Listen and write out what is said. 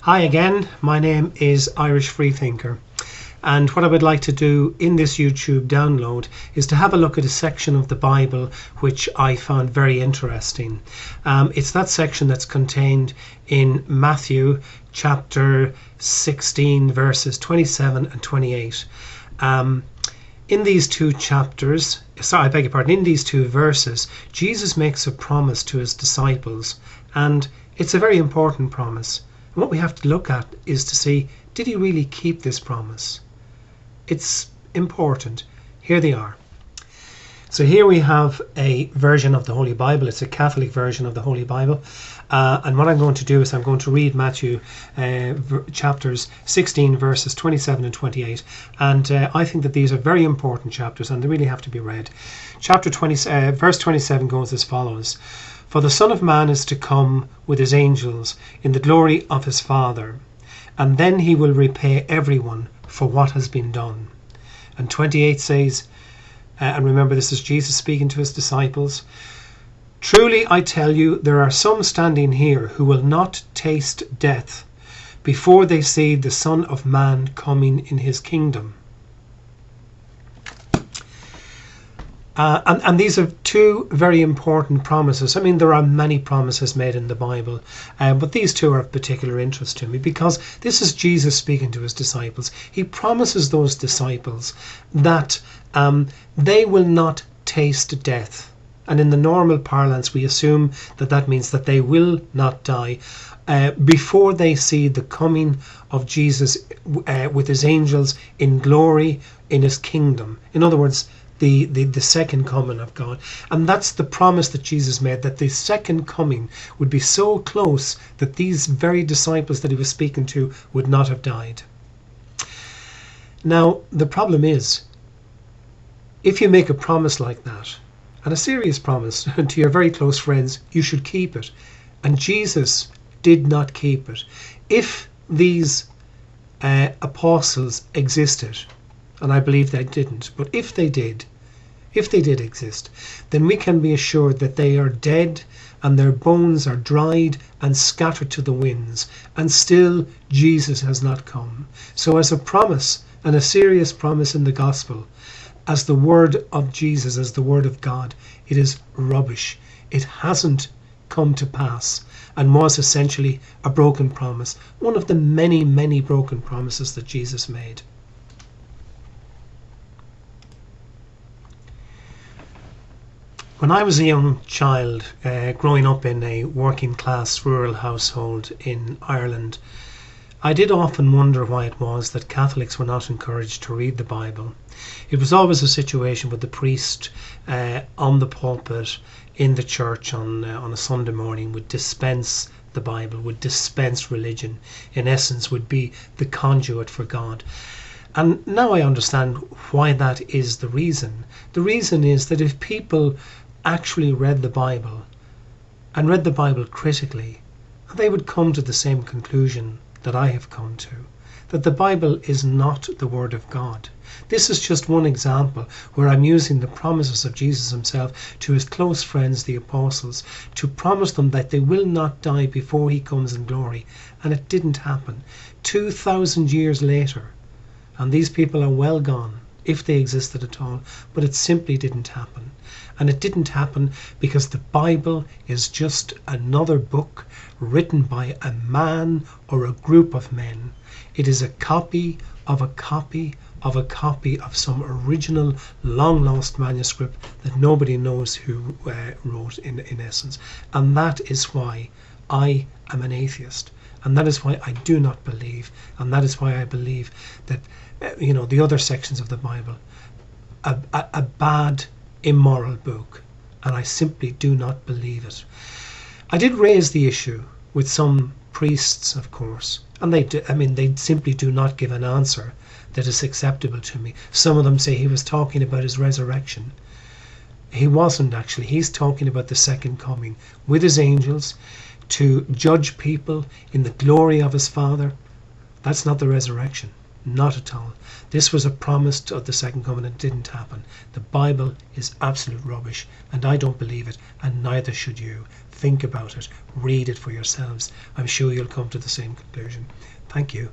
Hi again, my name is Irishfreethinker, and what I would like to do in this YouTube download is to have a look at a section of the Bible which I found very interesting. It's that section that's contained in Matthew chapter 16 verses 27 and 28. In these two verses, Jesus makes a promise to his disciples, and it's a very important promise. And what we have to look at is to see, did he really keep this promise? It's important. Here they are. So here we have a version of the Holy Bible. It's a Catholic version of the Holy Bible. And what I'm going to do is I'm going to read Matthew chapters 16 verses 27 and 28. And I think that these are very important chapters and they really have to be read. Verse 27 goes as follows. For the Son of Man is to come with his angels in the glory of his Father, and then he will repay everyone for what has been done. And 28 says, and remember this is Jesus speaking to his disciples, truly I tell you, there are some standing here who will not taste death before they see the Son of Man coming in his kingdom. And these are two very important promises. I mean, there are many promises made in the Bible, but these two are of particular interest to me because this is Jesus speaking to his disciples. He promises those disciples that they will not taste death. And in the normal parlance, we assume that that means that they will not die before they see the coming of Jesus with his angels in glory in his kingdom. In other words, the second coming of God. And that's the promise that Jesus made, that the second coming would be so close that these very disciples that he was speaking to would not have died. Now, the problem is, if you make a promise like that, and a serious promise to your very close friends, you should keep it. And Jesus did not keep it. If these apostles existed, and I believe they didn't, but if they did exist, then we can be assured that they are dead and their bones are dried and scattered to the winds, and still Jesus has not come. So as a promise, and a serious promise in the gospel, as the word of Jesus, as the word of God, it is rubbish. It hasn't come to pass and was essentially a broken promise, one of the many, many broken promises that Jesus made. When I was a young child, growing up in a working class rural household in Ireland, I did often wonder why it was that Catholics were not encouraged to read the Bible. It was always a situation with the priest on the pulpit in the church on a Sunday morning would dispense the Bible, would dispense religion, in essence would be the conduit for God. And now I understand why that is the reason. The reason is that if people actually read the Bible and read the Bible critically, they would come to the same conclusion that I have come to, that the Bible is not the Word of God. This is just one example where I'm using the promises of Jesus himself to his close friends, the apostles, to promise them that they will not die before he comes in glory. And it didn't happen. 2,000 years later, and these people are well gone, if they existed at all, but it simply didn't happen. And it didn't happen because the Bible is just another book written by a man or a group of men. It is a copy of a copy of a copy of some original long lost manuscript that nobody knows who wrote in essence. And that is why I am an atheist. And that is why I do not believe. And that is why I believe that the other sections of the Bible, a bad, immoral book, and I simply do not believe it. I did raise the issue with some priests, of course, and they simply do not give an answer that is acceptable to me. Some of them say he was talking about his resurrection. He wasn't actually. He's talking about the second coming with his angels to judge people in the glory of his Father. That's not the resurrection. Not at all. This was a promise of the second coming. It didn't happen. The Bible is absolute rubbish, and I don't believe it, and neither should you. Think about it. Read it for yourselves. I'm sure you'll come to the same conclusion. Thank you.